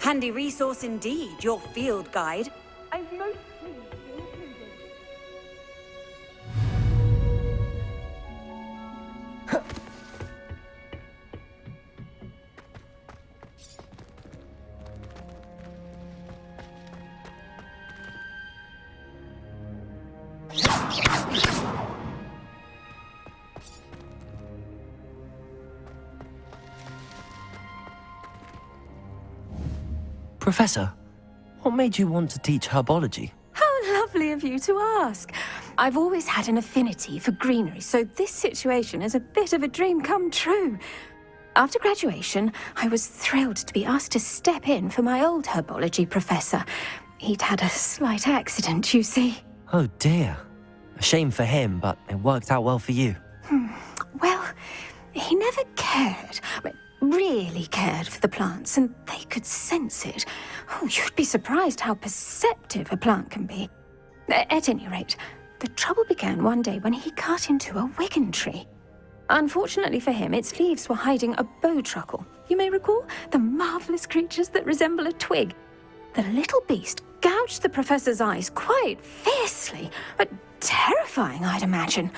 Handy resource indeed, your field guide. I've most pleased to be included. Professor, what made you want to teach herbology? How lovely of you to ask. I've always had an affinity for greenery, so this situation is a bit of a dream come true. After graduation, I was thrilled to be asked to step in for my old herbology professor. He'd had a slight accident, you see. Oh dear. A shame for him, but it worked out well for you. Well, he never cared, really cared for the plants, and they could sense it. Oh, you'd be surprised how perceptive a plant can be. At any rate, the trouble began one day when he cut into a wigan tree. Unfortunately for him, its leaves were hiding a bowtruckle. You may recall the marvelous creatures that resemble a twig. The little beast gouged the professor's eyes quite fiercely, but terrifying, I'd imagine.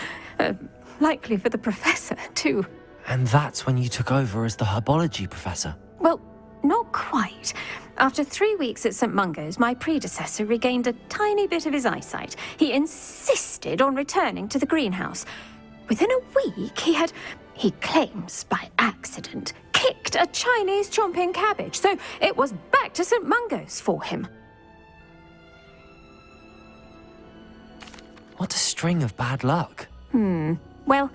Likely for the professor, too. And that's when you took over as the herbology professor. Well, not quite. After 3 weeks at St. Mungo's, my predecessor regained a tiny bit of his eyesight. He insisted on returning to the greenhouse. Within a week, he claims by accident, kicked a Chinese chomping cabbage, so it was back to St. Mungo's for him. What a string of bad luck. Well,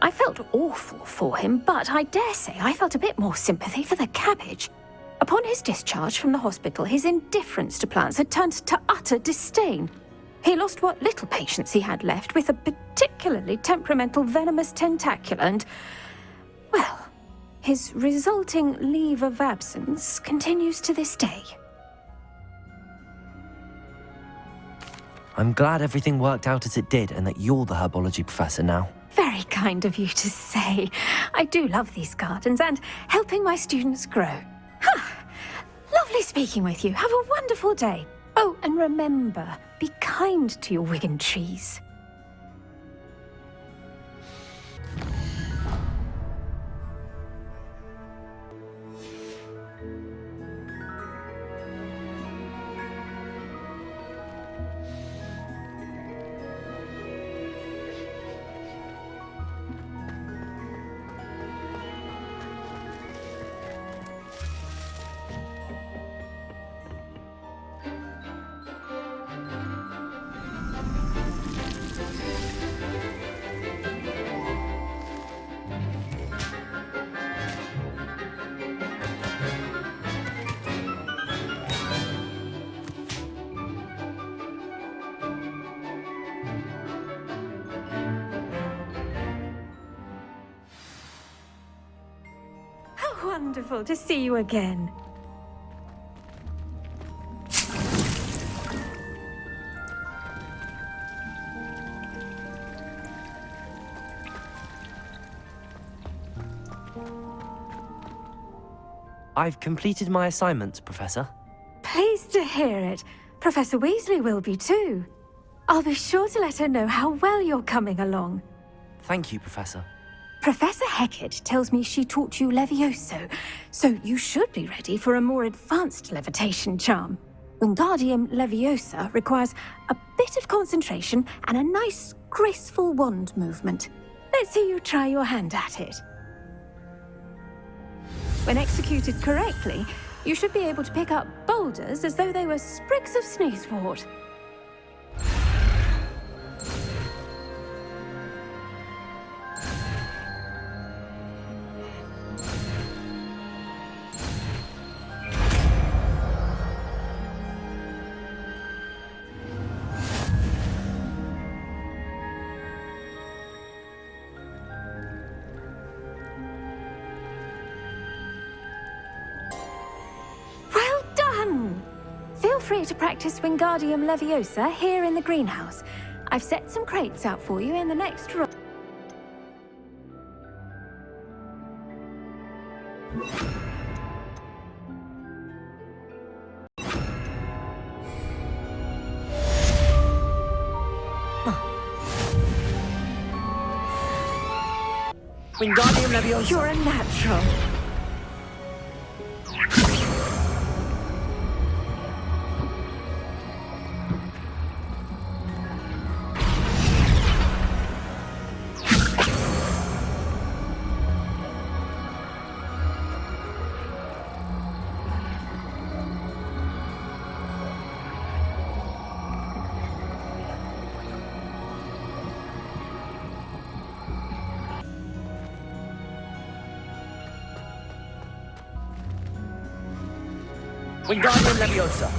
I felt awful for him, but I dare say I felt a bit more sympathy for the cabbage. Upon his discharge from the hospital, his indifference to plants had turned to utter disdain. He lost what little patience he had left with a particularly temperamental venomous tentacula and, well, his resulting leave of absence continues to this day. I'm glad everything worked out as it did and that you're the herbology professor now. Very kind of you to say. I do love these gardens and helping my students grow. Lovely speaking with you. Have a wonderful day. Oh, and remember, be kind to your wigan trees. Wonderful to see you again. I've completed my assignments, Professor. Pleased to hear it. Professor Weasley will be too. I'll be sure to let her know how well you're coming along. Thank you, Professor. Professor Hecat tells me she taught you Levioso, so you should be ready for a more advanced levitation charm. Wingardium Leviosa requires a bit of concentration and a nice, graceful wand movement. Let's see you try your hand at it. When executed correctly, you should be able to pick up boulders as though they were sprigs of sneezewort. Feel free to practice Wingardium Leviosa here in the greenhouse. I've set some crates out for you in the next room. Wingardium Leviosa. You're a natural. Wingardium Leviosa.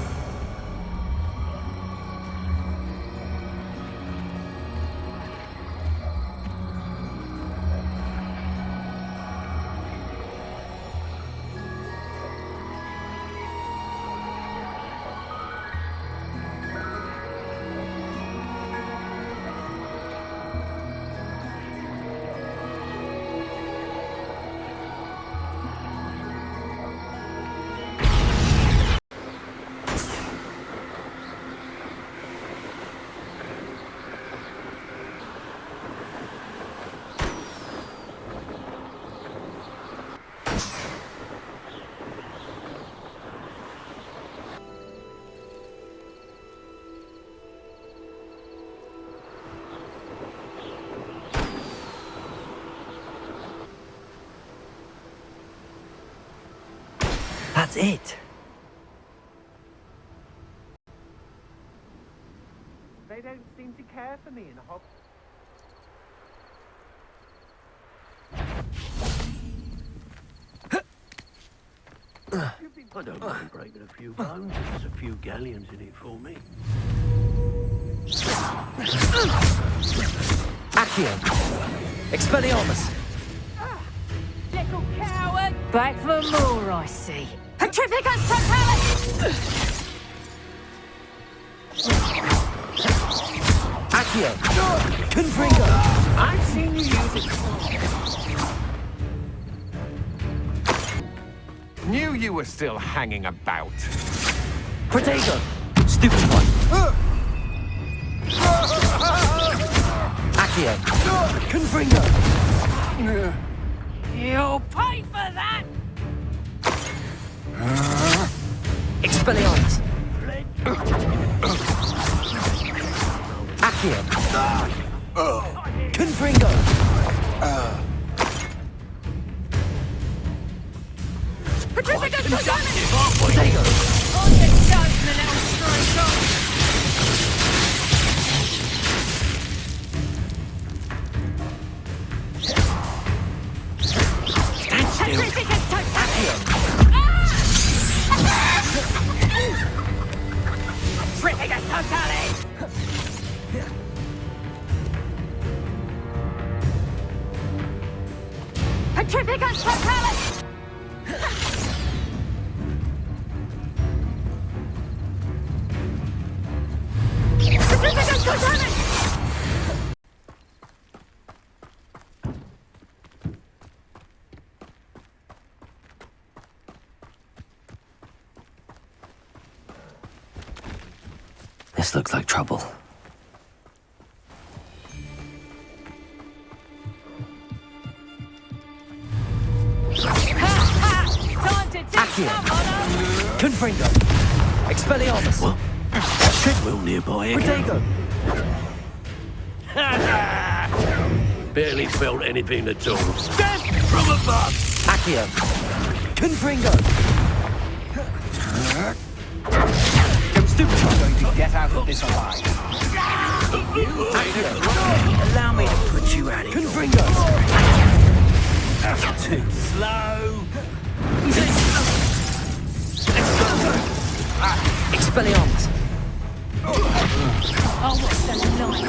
That's it. They don't seem to care for me in Hog. I don't mind breaking a few bones if there's a few galleons in it for me. Accio. Expelliarmus. Little coward! Back for more, I see. Petrificus Totalis! Accio. Confringo. I've seen you use it before. Knew you were still hanging about. Protego. Stupid one. Accio. Confringo. You'll pay for that! Expelliarmus. Accio. Confringo. Petrificus Totalis! Protego. On your judgment, little stranger! Petrificus Totalis! Petrificus Totalis! Petrificus Totalis! Petrificus Totalis! This looks like trouble. Time to take Accio. some on us! Confringo. Expelliarmus. What? Treadwell nearby again. Protego. Barely felt anything at all. Death from above! Accio. Confringo. Stupid one. Going to get out of this alive. Accio. Allow me to put you out of here. Confringo. Too slow. Expelliarmus. Oh, what's the line?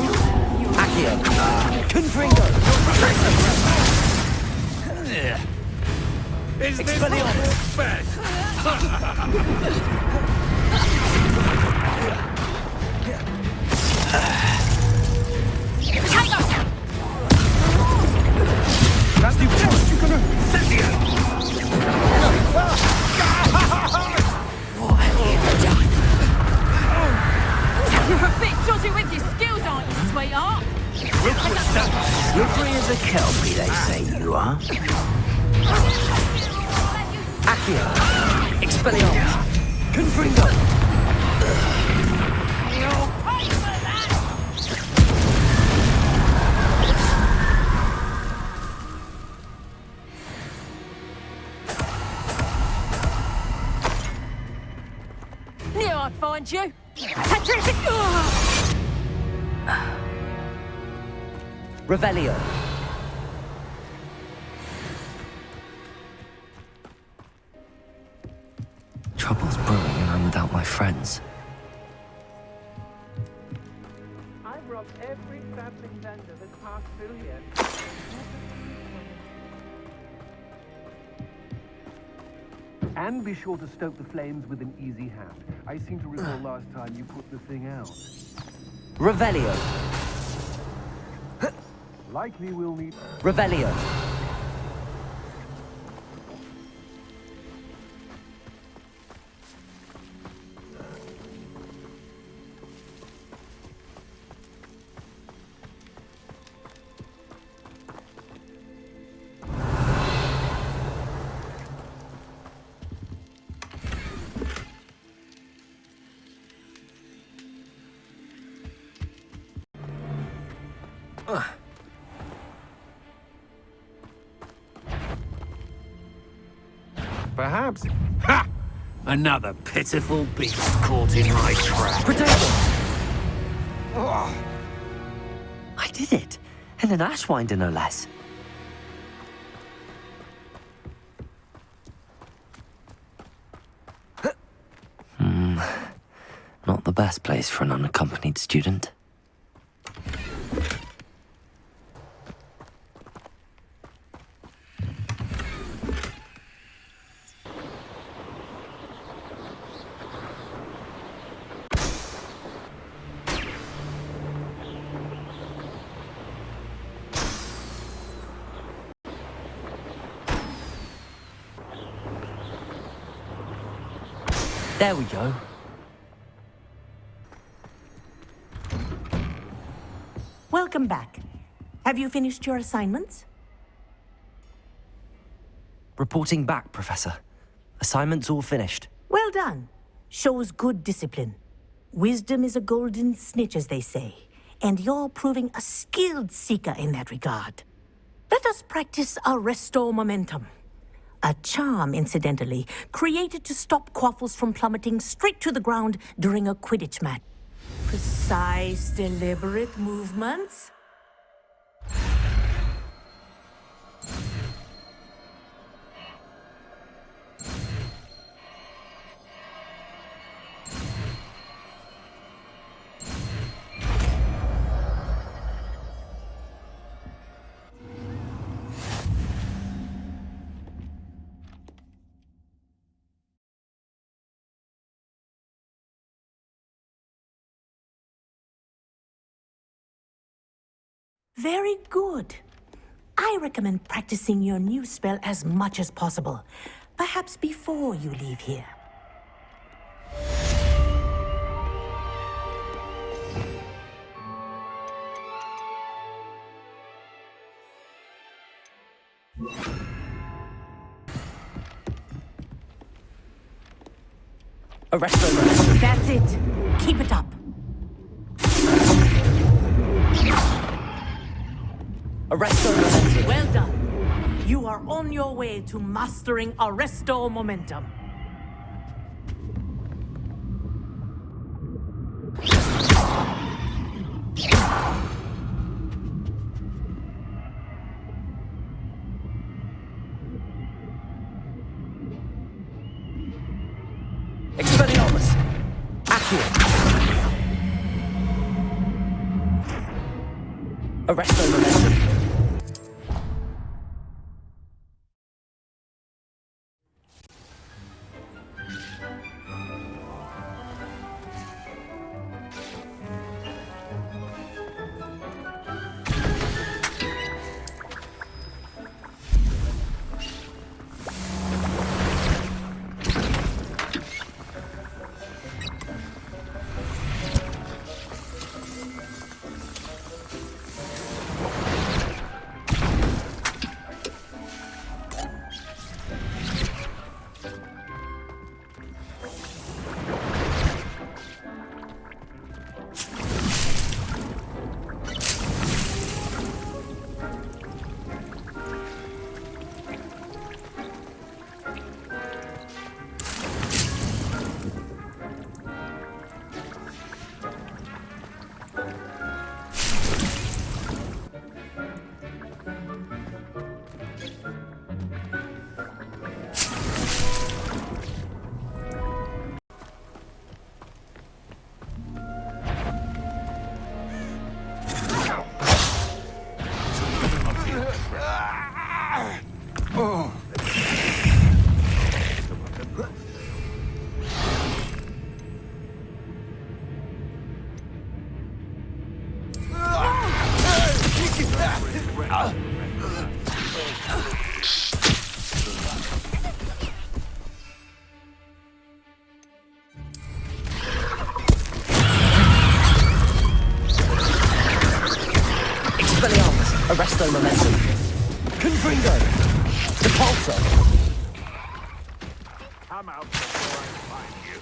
Accio. Confringo. Is this Expelliarmus. best? That's the best you're gonna... What have you done? You're a bit dodgy with your skills, aren't you, sweetheart? Slippery as a kelpie, they say you are. Accio! Expelliarmus! Confringo! Knew I'd find you. Revelio! Trouble's brewing and I'm without my friends. I've robbed every sapling vendor this past billion. And be sure to stoke the flames with an easy hand. I seem to recall last time you put the thing out. Revelio! Likely we'll need... Revelio! Perhaps. Ha! Another pitiful beast caught in my trap. Potato! I did it! And an Ashwinder, no less. Not the best place for an unaccompanied student. There we go. Welcome back. Have you finished your assignments? Reporting back, Professor. Assignment's all finished. Well done. Shows good discipline. Wisdom is a golden snitch, as they say, and you're proving a skilled seeker in that regard. Let us practice our restore momentum. A charm, incidentally, created to stop quaffles from plummeting straight to the ground during a Quidditch match. Precise, deliberate movements. Very good. I recommend practicing your new spell as much as possible, perhaps before you leave here. Arresto momentum. That's it. Keep it up. Arresto momentum. Well done. You are on your way to mastering Arresto Momentum. Expelliarmus! Accio! Arresto momentum. Resto momentum. Confringo. Depulso. Come out before I find you.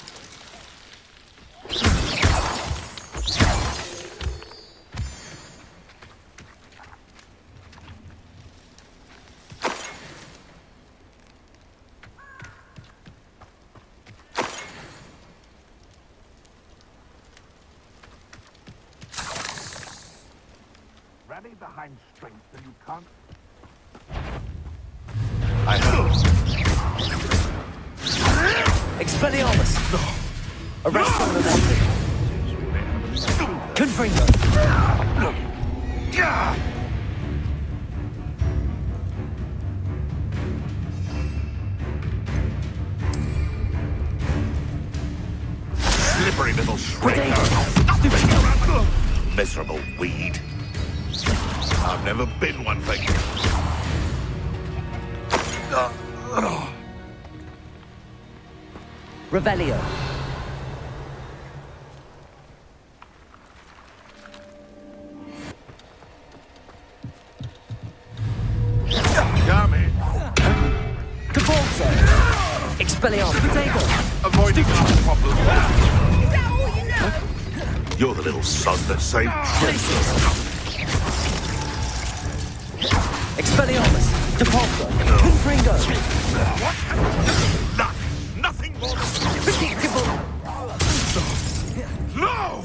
Rally behind strength and you can't. I heard. Expelliarmus. Arresto momentum. Confringo. Slippery little shred. Miserable weed. I've never been one for you. Revelio. Come in. Depulso. Expelliarmus. Potato. Avoid the problem. You're the little son that saved Expelliarmus. Depulso. Confringo. Nothing more than Predictable. no!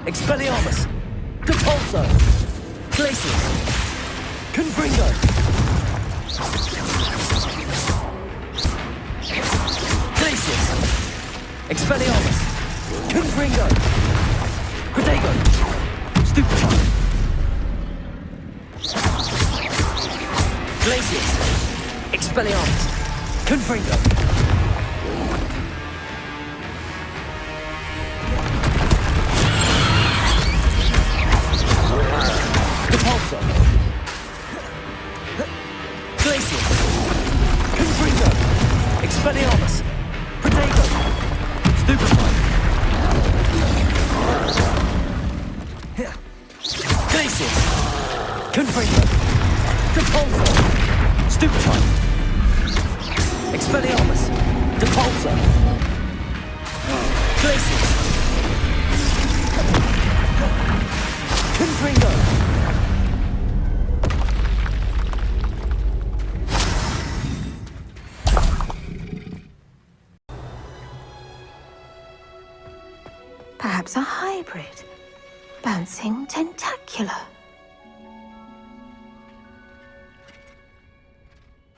Expelliarmus. Depulso. Glacius. Confringo. Glacius. Expelliarmus. Confringo. Protego. Stupefy. Glacius. Expelliarmus. Confringo. Depulso. Glacius. Confringo. Expelliarmus. Protego. Stupefy. Glacius. Confringo. Depulso. Stupefy. Expelliarmus. Depulso. Glacius. Confringo. Perhaps a hybrid. Bouncing tentacular.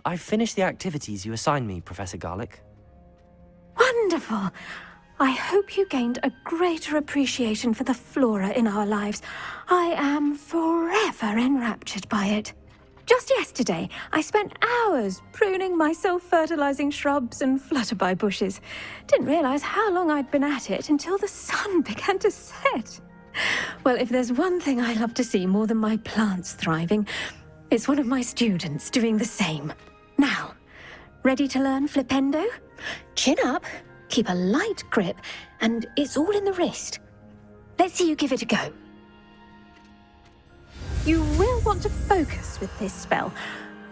I've finished the activities you assigned me, Professor Garlick. Wonderful! I hope you gained a greater appreciation for the flora in our lives. I am forever enraptured by it. Just yesterday, I spent hours pruning my self-fertilizing shrubs and flutterby bushes. Didn't realize how long I'd been at it until the sun began to set. Well, if there's one thing I love to see more than my plants thriving, it's one of my students doing the same. Now, ready to learn flipendo? Chin up, keep a light grip, and it's all in the wrist. Let's see you give it a go. You will want to focus with this spell.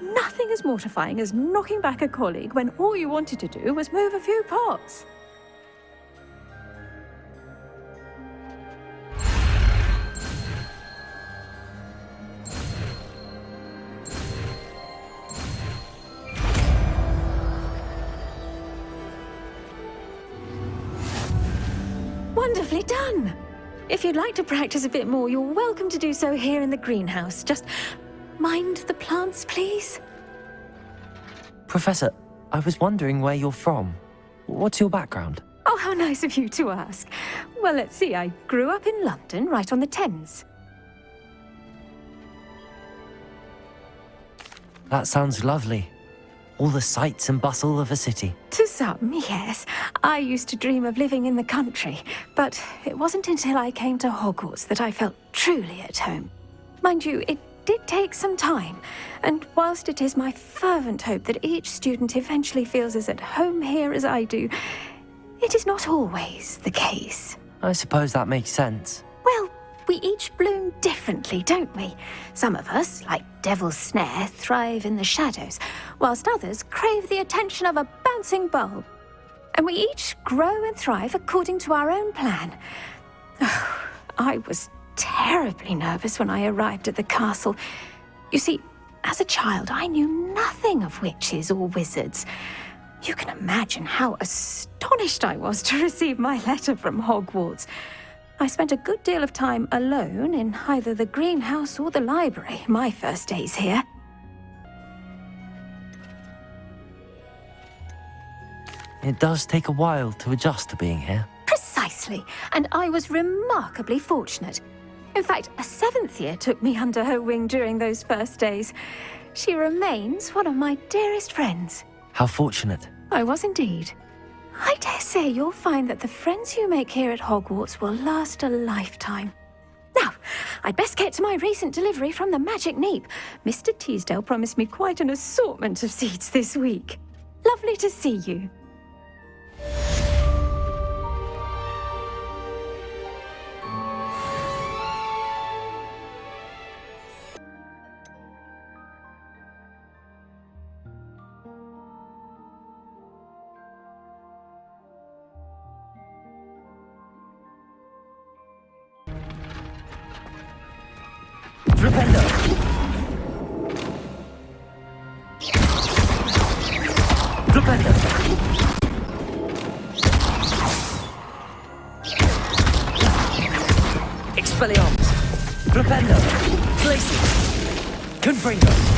Nothing as mortifying as knocking back a colleague when all you wanted to do was move a few pots. Wonderfully done! If you'd like to practice a bit more, you're welcome to do so here in the greenhouse. Just mind the plants, please. Professor, I was wondering where you're from. What's your background? Oh, how nice of you to ask. Well, let's see. I grew up in London, right on the Thames. That sounds lovely. all the sights and bustle of a city. To some, yes. I used to dream of living in the country, but it wasn't until I came to Hogwarts that I felt truly at home. Mind you, it did take some time, and whilst it is my fervent hope that each student eventually feels as at home here as I do, it is not always the case. I suppose that makes sense. Well, we each bloom differently, don't we? Some of us, like Devil's Snare, thrive in the shadows, whilst others crave the attention of a bouncing bulb. And we each grow and thrive according to our own plan. Oh, I was terribly nervous when I arrived at the castle. You see, as a child, I knew nothing of witches or wizards. You can imagine how astonished I was to receive my letter from Hogwarts. I spent a good deal of time alone in either the greenhouse or the library my first days here. It does take a while to adjust to being here. Precisely, and I was remarkably fortunate. In fact, a 7th year took me under her wing during those first days. She remains one of my dearest friends. How fortunate. I was indeed. I dare say you'll find that the friends you make here at Hogwarts will last a lifetime. Now, I'd best get to my recent delivery from the Magic Neep. Mr. Teasdale promised me quite an assortment of seeds this week. Lovely to see you. Flipendo! Flipendo! Expelliarmus! Flipendo! Glacius! Confringo!